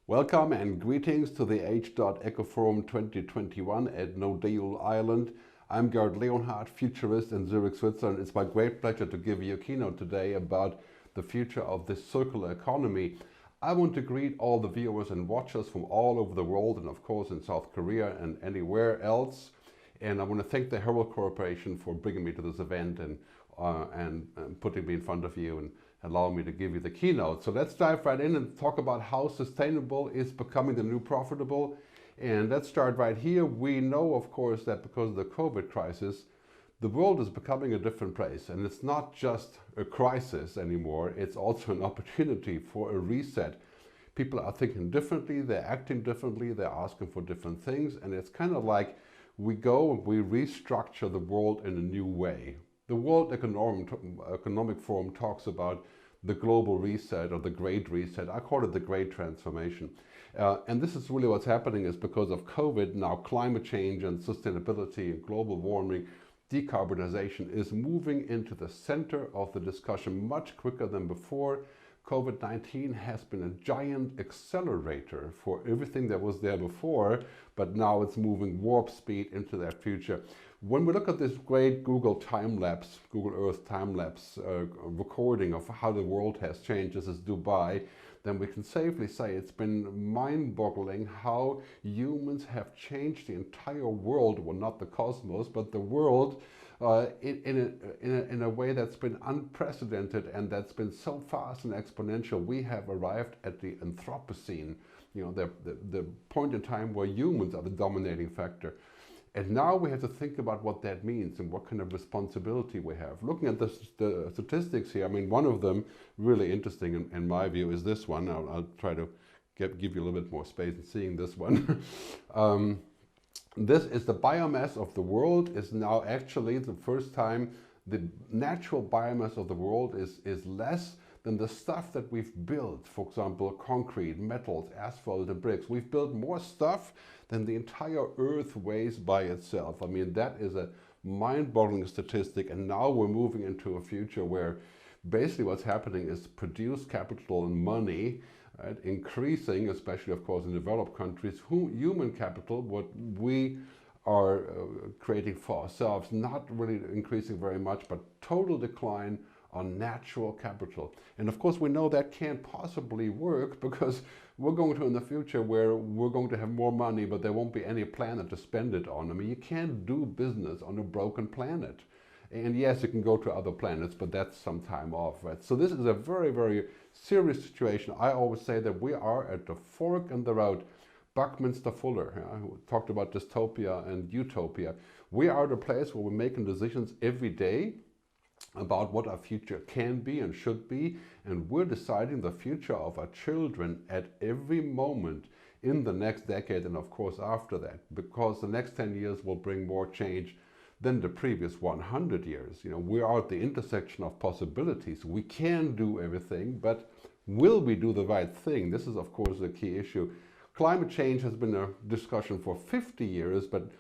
Welcome and greetings to the H.eco Forum 2021 at Nodale Island. I'm Gerd Leonhard, futurist in Zurich, Switzerland. It's my great pleasure to give you a keynote today about the future of this circular economy. I want to greet all the viewers and watchers from all over the world and of course in South Korea and anywhere else. And I want to thank the Herald Corporation for bringing me to this event and putting me in front of you and allow me to give you the keynote. So let's dive right in and talk about how sustainable is becoming the new profitable. And let's start right here. We know, of course, that because of the COVID crisis, the world is becoming a different place. And it's not just a crisis anymore, it's also an opportunity for a reset. People are thinking differently, they're acting differently, they're asking for different things. And it's kind of like we go and we restructure the world in a new way. The World Economic Forum talks about the global reset or the great reset. I call it the great transformation. And this is really what's happening is because of COVID, now climate change and sustainability and global warming, decarbonization is moving into the center of the discussion much quicker than before. COVID-19 has been a giant accelerator for everything that was there before, but now it's moving warp speed into that future. When we look at this great Google time-lapse, Google Earth time-lapse recording of how the world has changed, this is Dubai, then we can safely say it's been mind-boggling how humans have changed the entire world, well not the cosmos, but the world in a way that's been unprecedented and that's been so fast and exponential. We have arrived at the Anthropocene, you know, the point in time where humans are the dominating factor. And now we have to think about what that means and what kind of responsibility we have. Looking at the statistics here, I mean, one of them really interesting in my view is this one. I'll try to give you a little bit more space in seeing this one. This is the biomass of the world. Is now actually the first time the natural biomass of the world is less than the stuff that we've built. For example, concrete, metals, asphalt, and bricks. We've built more stuff than the entire earth weighs by itself. I mean, that is a mind-boggling statistic. And now we're moving into a future where basically what's happening is produced capital and money, right, increasing, especially of course in developed countries, human capital, what we are creating for ourselves, not really increasing very much, but total decline on natural capital. And of course we know that can't possibly work because we're going to in the future where we're going to have more money, but there won't be any planet to spend it on. I mean, you can't do business on a broken planet. And yes, you can go to other planets, but that's some time off, right? So this is a very, very serious situation. I always say that we are at the fork in the road. Buckminster Fuller, who talked about dystopia and utopia. We are the place where we're making decisions every day about what our future can be and should be, and we're deciding the future of our children at every moment in the next decade and of course after that, because the next 10 years will bring more change than the previous 100 years. You know, we are at the intersection of possibilities. We can do everything, but will we do the right thing? This is of course the key issue. Climate change has been a discussion for 50 years, but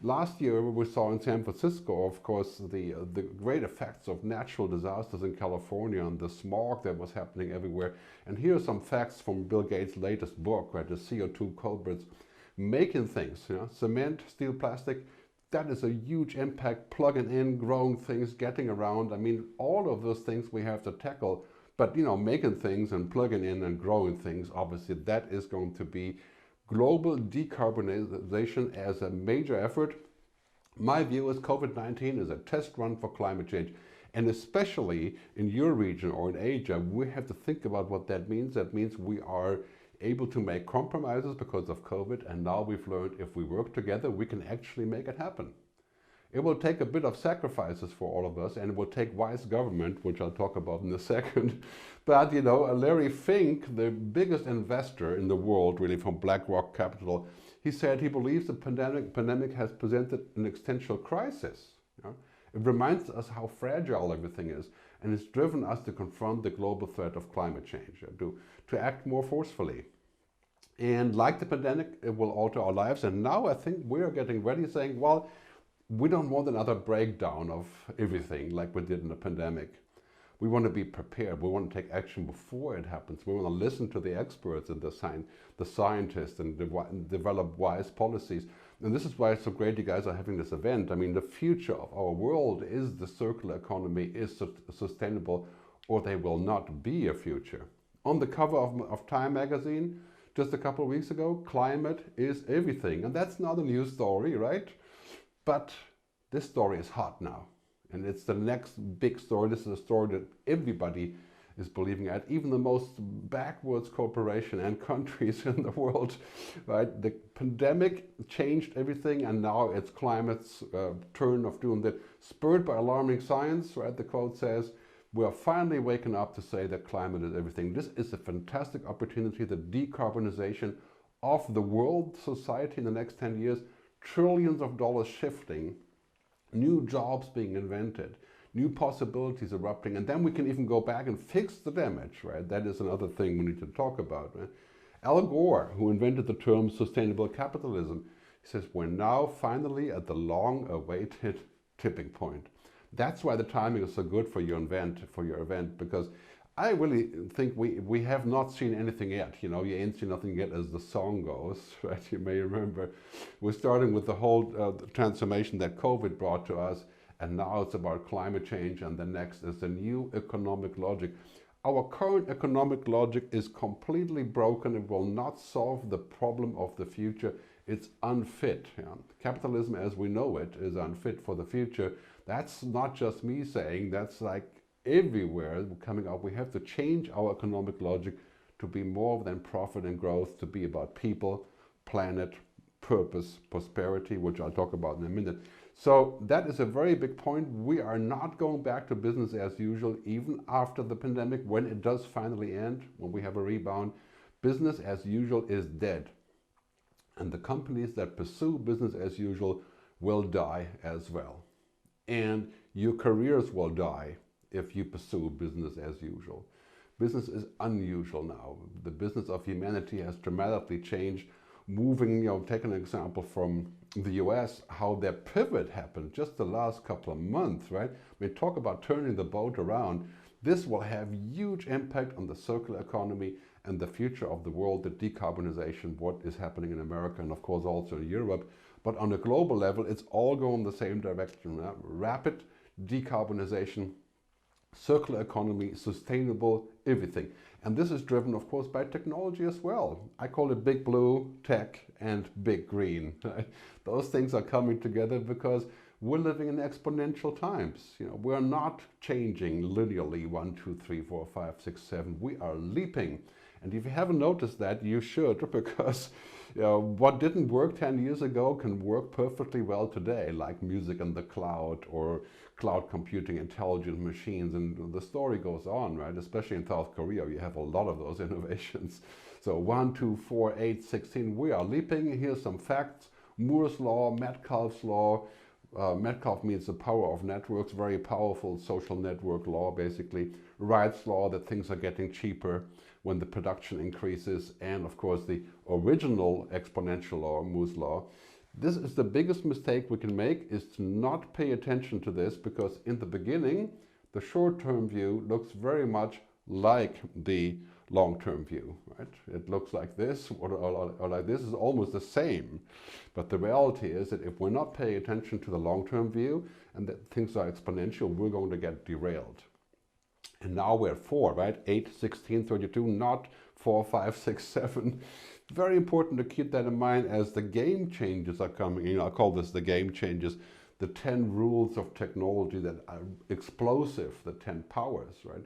last year we saw in San Francisco, of course, the great effects of natural disasters in California and the smog that was happening everywhere. And here are some facts from Bill Gates' latest book, right, the CO2 culprits. Making things, you know, cement, steel, plastic, that is a huge impact, plugging in, growing things, getting around. I mean, all of those things we have to tackle. But, you know, making things and plugging in and growing things, obviously, that is going to be global decarbonization as a major effort. My view is COVID-19 is a test run for climate change. And especially in your region or in Asia, we have to think about what that means. That means we are able to make compromises because of COVID. And now we've learned if we work together, we can actually make it happen. It will take a bit of sacrifices for all of us, and it will take wise government, which I'll talk about in a second. But, you know, Larry Fink, the biggest investor in the world, really from BlackRock Capital, he said he believes the pandemic has presented an existential crisis. You know? It reminds us how fragile everything is, and it's driven us to confront the global threat of climate change, to act more forcefully. And like the pandemic, it will alter our lives. And now I think we are getting ready saying, well, we don't want another breakdown of everything like we did in the pandemic. We want to be prepared. We want to take action before it happens. We want to listen to the experts and the scientists and develop wise policies. And this is why it's so great you guys are having this event. I mean, the future of our world is the circular economy, is sustainable, or there will not be a future. On the cover of Time magazine, just a couple of weeks ago, climate is everything. And that's not a news story, right? But this story is hot now. And it's the next big story. This is a story that everybody is believing at, even the most backwards corporation and countries in the world, right? The pandemic changed everything, and now it's climate's turn of doing that. Spurred by alarming science, right? The quote says, we are finally waking up to say that climate is everything. This is a fantastic opportunity, the decarbonization of the world society in the next 10 years, trillions of dollars shifting, new jobs being invented, new possibilities erupting, and then we can even go back and fix the damage, right? That is another thing we need to talk about, right? Al Gore, who invented the term sustainable capitalism, he says we're now finally at the long-awaited tipping point. That's why the timing is so good for your event, because I really think we have not seen anything yet. You know, you ain't seen nothing yet, as the song goes, right? You may remember. We're starting with the whole transformation that COVID brought to us, and now it's about climate change, and the next is the new economic logic. Our current economic logic is completely broken. It will not solve the problem of the future. It's unfit. Yeah. Capitalism as we know it is unfit for the future. That's not just me saying, that's like everywhere coming up. We have to change our economic logic to be more than profit and growth, to be about people, planet, purpose, prosperity, which I'll talk about in a minute. So that is a very big point. We are not going back to business as usual, even after the pandemic, when it does finally end, when we have a rebound. Business as usual is dead. And the companies that pursue business as usual will die as well. And your careers will die if you pursue business as usual. Business is unusual now. The business of humanity has dramatically changed. Moving, take an example from the US, how their pivot happened just the last couple of months, right? I mean, talk about turning the boat around. This will have huge impact on the circular economy and the future of the world, the decarbonization, what is happening in America and of course also in Europe. But on a global level, it's all going the same direction. Rapid decarbonization, circular economy, sustainable everything. And this is driven, of course, by technology as well. I call it big blue, tech, and big green. Those things are coming together because we're living in exponential times. We're not changing linearly 1, 2, 3, 4, 5, 6, 7. We are leaping. And if you haven't noticed that, you should, because what didn't work 10 years ago can work perfectly well today, like music in the cloud or cloud computing, intelligent machines, and the story goes on, right? Especially in South Korea, you have a lot of those innovations. So 1, 2, 4, 8, 16, we are leaping. Here's some facts. Moore's law, Metcalfe's law. Metcalfe means the power of networks, very powerful social network law, basically. Wright's law, that things are getting cheaper when the production increases, and of course the original exponential law, Moore's law. This is the biggest mistake we can make, is to not pay attention to this, because in the beginning, the short-term view looks very much like the long-term view, right? It looks like this, or like this, is almost the same. But the reality is that if we're not paying attention to the long-term view and that things are exponential, we're going to get derailed. And now we're at 4, right? 8, 16, 32, not 4, 5, 6, 7. Very important to keep that in mind as the game changes are coming. I call this the game changes, the 10 rules of technology that are explosive, the 10 powers, right?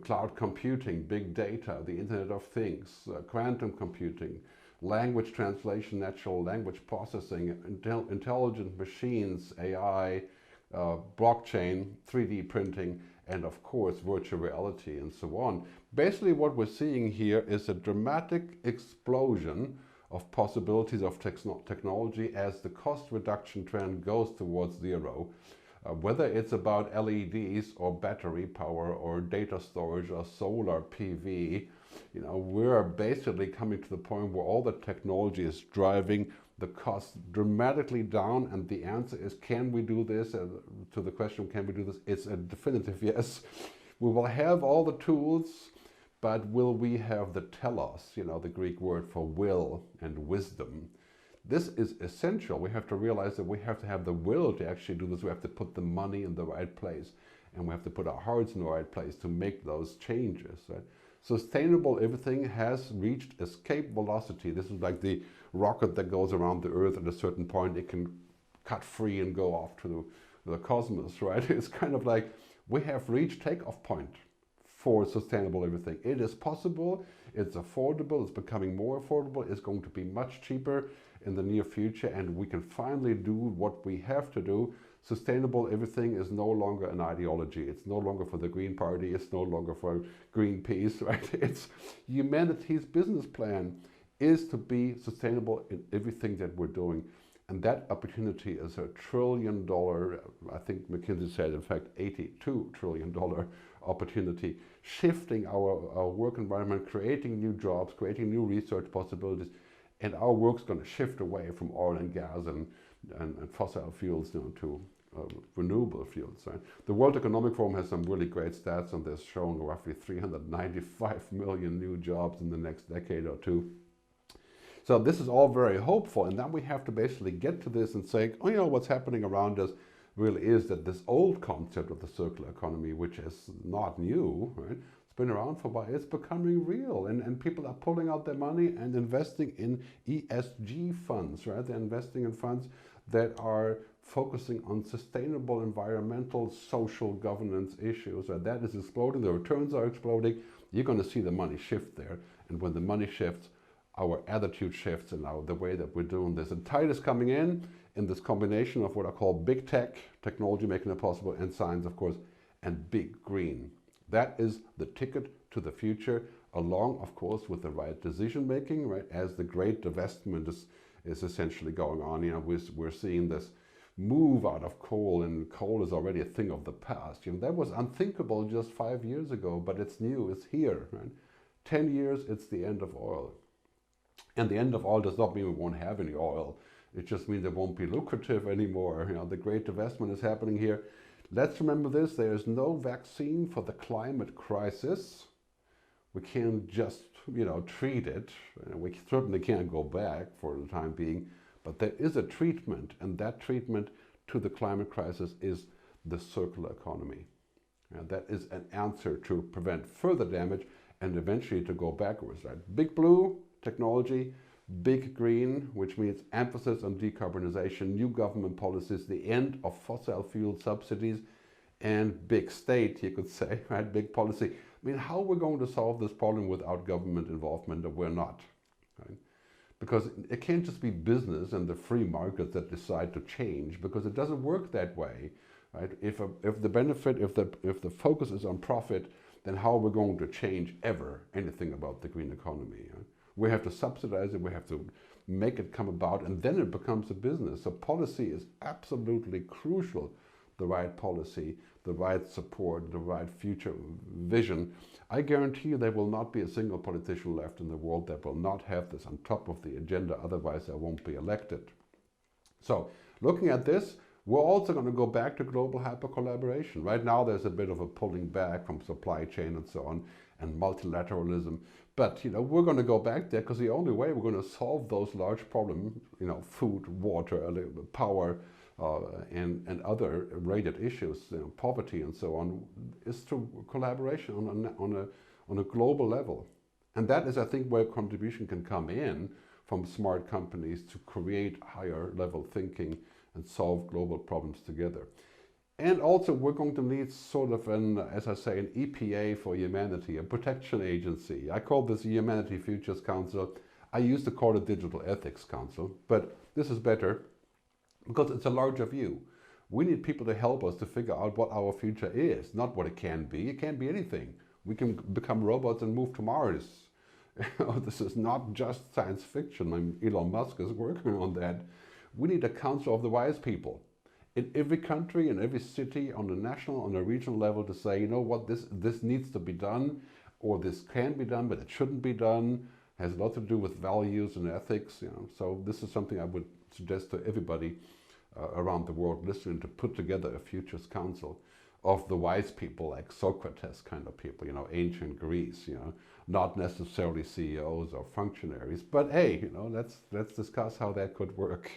Cloud computing, big data, the Internet of Things, quantum computing, language translation, natural language processing, intelligent machines, AI, blockchain, 3D printing, and of course virtual reality and so on. Basically what we're seeing here is a dramatic explosion of possibilities of technology as the cost reduction trend goes towards zero. Whether it's about LEDs or battery power or data storage or solar PV, we're basically coming to the point where all the technology is driving the cost dramatically down, and the answer is, can we do this? To the question, can we do this? It's a definitive yes. We will have all the tools, but will we have the telos, you know, the Greek word for will and wisdom? This is essential. We have to realize that we have to have the will to actually do this. We have to put the money in the right place, and we have to put our hearts in the right place to make those changes, right? Sustainable everything has reached escape velocity. This is like the rocket that goes around the Earth. At a certain point, it can cut free and go off to the cosmos, right? It's kind of like we have reached takeoff point for sustainable everything. It is possible, it's affordable, it's becoming more affordable, it's going to be much cheaper in the near future, and we can finally do what we have to do. Sustainable everything is no longer an ideology. It's no longer for the Green Party. It's no longer for Greenpeace, right? It's humanity's business plan is to be sustainable in everything that we're doing. And that opportunity is $1 trillion, I think McKinsey said, in fact, $82 trillion opportunity, shifting our work environment, creating new jobs, creating new research possibilities, and our work's going to shift away from oil and gas and fossil fuels, you know, to renewable fuels. Right? The World Economic Forum has some really great stats on this, showing roughly 395 million new jobs in the next decade or two. So this is all very hopeful, and then we have to basically get to this and say, oh, you know, what's happening around us really is that this old concept of the circular economy, which is not new, right? It's been around for a while, it's becoming real, and people are pulling out their money and investing in ESG funds, right? They're investing in funds that are focusing on sustainable environmental, social governance issues, right? That is exploding, the returns are exploding. You're going to see the money shift there, and when the money shifts, our attitude shifts and the way that we're doing this. And tide is coming in this combination of what I call big tech, technology making it possible, and science, of course, and big green. That is the ticket to the future, along, of course, with the right decision making, right? As the great divestment is essentially going on. You know, we're seeing this move out of coal, and coal is already a thing of the past. You know, that was unthinkable just 5 years ago, but it's new, it's here, right? 10 years, it's the end of oil. And the end of oil does not mean we won't have any oil. It just means it won't be lucrative anymore. You know, the great divestment is happening here. Let's remember this, there is no vaccine for the climate crisis. We can't just, you know, treat it. We certainly can't go back for the time being, but there is a treatment, and that treatment to the climate crisis is the circular economy. And that is an answer to prevent further damage and eventually to go backwards, right? Big blue, technology, big green, which means emphasis on decarbonization, new government policies, the end of fossil fuel subsidies, and big state, you could say, right? Big policy. I mean, how we're going to solve this problem without government involvement, we're not, right? Because it can't just be business and the free markets that decide to change, because it doesn't work that way, right? If the focus is on profit, then how are we going to change ever anything about the green economy? Right? We have to subsidize it, we have to make it come about, and then it becomes a business. So policy is absolutely crucial, the right policy, the right support, the right future vision. I guarantee you there will not be a single politician left in the world that will not have this on top of the agenda, otherwise they won't be elected. So looking at this, we're also going to go back to global hyper-collaboration. Right now there's a bit of a pulling back from supply chain and so on, and multilateralism. But, you know, we're going to go back there because the only way we're going to solve those large problems, you know, food, water, power, and other related issues, you know, poverty and so on, is through collaboration on a global level. And that is, I think, where contribution can come in from smart companies to create higher level thinking and solve global problems together. And also we're going to need sort of an, as I say, an EPA for humanity, a protection agency. I call this Humanity Futures Council. I used to call it Digital Ethics Council, but this is better because it's a larger view. We need people to help us to figure out what our future is, not what it can be. It can't be anything. We can become robots and move to Mars. This is not just science fiction. I mean, Elon Musk is working on that. We need a council of the wise people in every country, in every city, on a national, on a regional level, to say, you know what, this needs to be done, or this can be done, but it shouldn't be done. It has a lot to do with values and ethics, you know. So this is something I would suggest to everybody around the world listening, to put together a Futures Council. of the wise people, like Socrates kind of people, you know, ancient Greece, you know, not necessarily CEOs or functionaries, but hey, you know, let's discuss how that could work.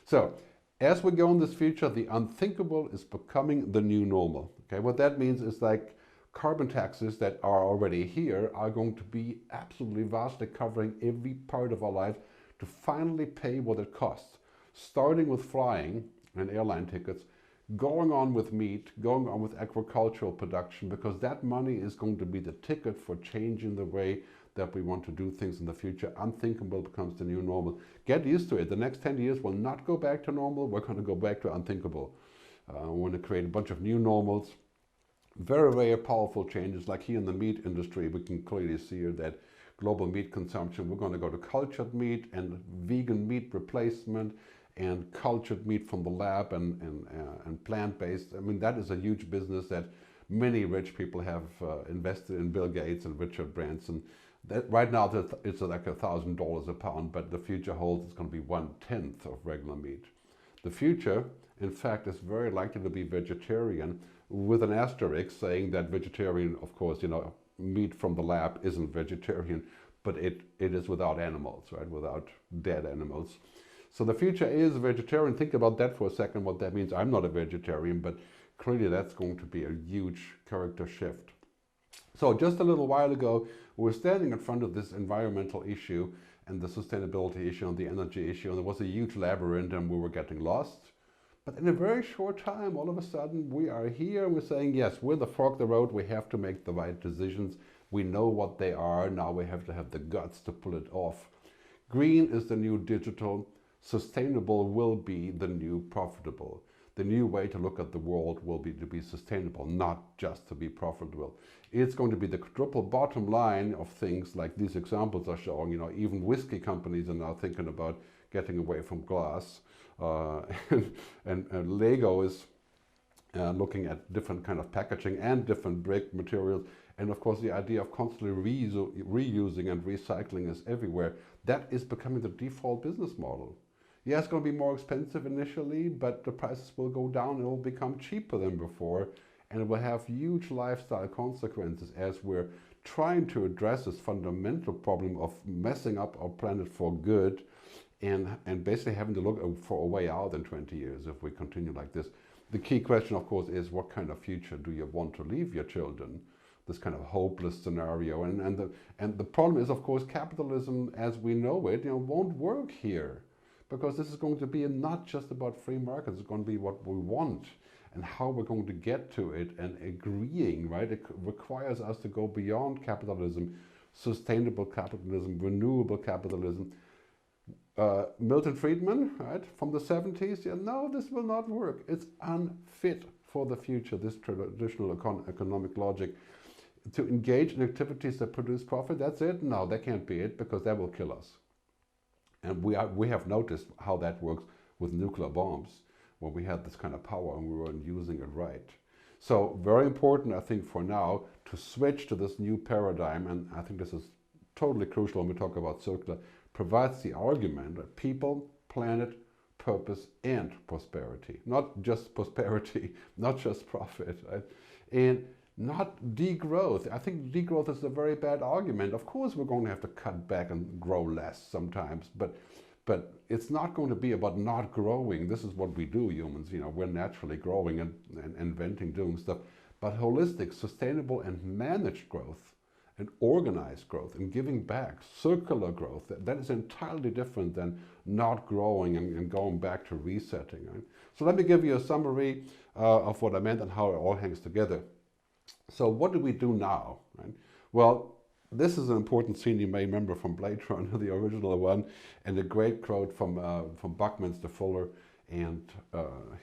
So, as we go in this future, the unthinkable is becoming the new normal. Okay, what that means is like carbon taxes that are already here are going to be absolutely vastly covering every part of our life to finally pay what it costs, starting with flying and airline tickets, going on with meat, going on with agricultural production, because that money is going to be the ticket for changing the way that we want to do things in the future. Unthinkable becomes the new normal. Get used to it. The next 10 years will not go back to normal. We're going to go back to unthinkable. We want to create a bunch of new normals. Very, very powerful changes. Like here in the meat industry, we can clearly see here that global meat consumption, we're going to go to cultured meat and vegan meat replacement, and cultured meat from the lab and plant-based. I mean, that is a huge business that many rich people have invested in, Bill Gates and Richard Branson. That right now it's like $1,000 a pound, but the future holds it's going to be 1/10 of regular meat. The future, in fact, is very likely to be vegetarian, with an asterisk saying that vegetarian, of course, you know, meat from the lab isn't vegetarian, but it is without animals, right? Without dead animals. So the future is vegetarian. Think about that for a second, what that means. I'm not a vegetarian, but clearly that's going to be a huge character shift. So just a little while ago, we were standing in front of this environmental issue and the sustainability issue and the energy issue, and there was a huge labyrinth and we were getting lost. But in a very short time, all of a sudden, we are here and we're saying, yes, we're the fork of the road. We have to make the right decisions. We know what they are. Now we have to have the guts to pull it off. Green is the new digital. Sustainable will be the new profitable. The new way to look at the world will be to be sustainable, not just to be profitable. It's going to be the quadruple bottom line of things like these examples are showing. You know, even whiskey companies are now thinking about getting away from glass. And Lego is looking at different kind of packaging and different brick materials. And of course, the idea of constantly reusing and recycling is everywhere. That is becoming the default business model. Yeah, it's going to be more expensive initially, but the prices will go down and it will become cheaper than before. And it will have huge lifestyle consequences as we're trying to address this fundamental problem of messing up our planet for good and basically having to look for a way out in 20 years if we continue like this. The key question, of course, is what kind of future do you want to leave your children? This kind of hopeless scenario. And the problem is, of course, capitalism as we know it, you know, won't work here. Because this is going to be not just about free markets, it's going to be what we want and how we're going to get to it, and agreeing, right? It requires us to go beyond capitalism, sustainable capitalism, renewable capitalism. Milton Friedman, right, from the 70s, yeah, no, this will not work. It's unfit for the future, this traditional economic logic. To engage in activities that produce profit, that's it? No, that can't be it, because that will kill us. And we have noticed how that works with nuclear bombs, when we had this kind of power and we weren't using it right. So very important, I think, for now, to switch to this new paradigm, and I think this is totally crucial when we talk about circular, provides the argument that people, planet, purpose, and prosperity. Not just prosperity, not just profit, right? And not degrowth. I think degrowth is a very bad argument. Of course, we're going to have to cut back and grow less sometimes, but it's not going to be about not growing. This is what we do, humans. You know, we're naturally growing and inventing, doing stuff. But holistic, sustainable, and managed growth, and organized growth, and giving back, circular growth, that is entirely different than not growing and going back to resetting. Right? So let me give you a summary of what I meant and how it all hangs together. So what do we do now? Right? Well, this is an important scene you may remember from Blade Runner, the original one, and a great quote from Buckminster Fuller and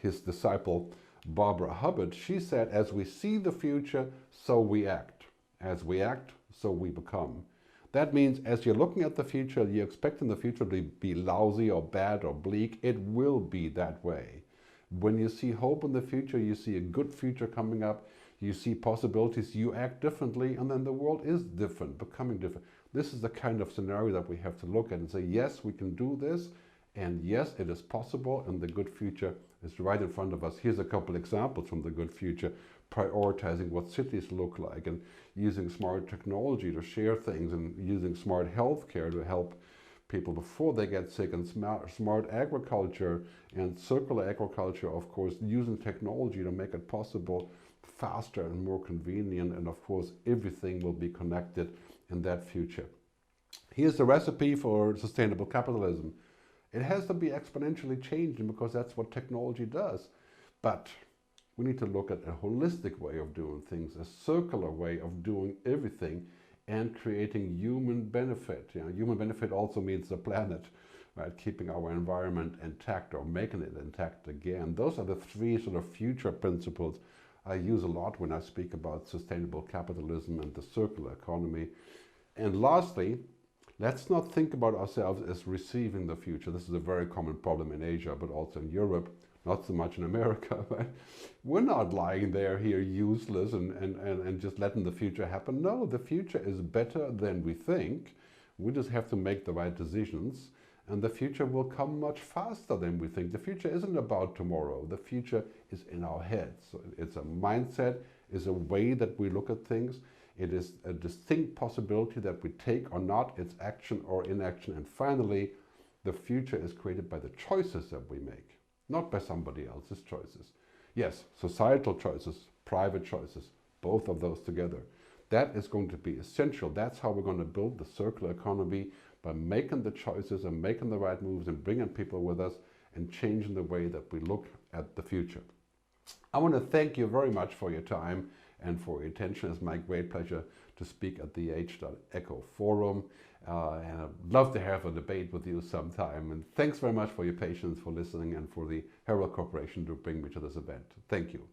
his disciple Barbara Hubbard. She said, "As we see the future, so we act. As we act, so we become." That means as you're looking at the future, you're expecting the future to be lousy or bad or bleak. It will be that way. When you see hope in the future, you see a good future coming up, you see possibilities, you act differently, and then the world is different, becoming different. This is the kind of scenario that we have to look at and say, yes, we can do this, and yes, it is possible, and the good future is right in front of us. Here's a couple examples from the good future. prioritizing what cities look like, and using smart technology to share things, and using smart healthcare to help people before they get sick, and smart agriculture and circular agriculture, of course, using technology to make it possible faster and more convenient, and of course everything will be connected in that future. Here's the recipe for sustainable capitalism. It has to be exponentially changing because that's what technology does. But we need to look at a holistic way of doing things, a circular way of doing everything, and creating human benefit. You know, human benefit also means the planet, right? Keeping our environment intact or making it intact again. Those are the three sort of future principles I use a lot when I speak about sustainable capitalism and the circular economy. And lastly, let's not think about ourselves as receiving the future. This is a very common problem in Asia, but also in Europe, not so much in America. Right? We're not lying there here useless and just letting the future happen. No, the future is better than we think. We just have to make the right decisions, and the future will come much faster than we think. The future isn't about tomorrow. The future is in our heads. So it's a mindset, it's a way that we look at things. It is a distinct possibility that we take or not, it's action or inaction. And finally, the future is created by the choices that we make, not by somebody else's choices. Yes, societal choices, private choices, both of those together. That is going to be essential. That's how we're going to build the circular economy, by making the choices and making the right moves and bringing people with us and changing the way that we look at the future. I want to thank you very much for your time and for your attention. It's my great pleasure to speak at the H.eco forum. And I'd love to have a debate with you sometime. And thanks very much for your patience, for listening, and for the Herald Corporation to bring me to this event. Thank you.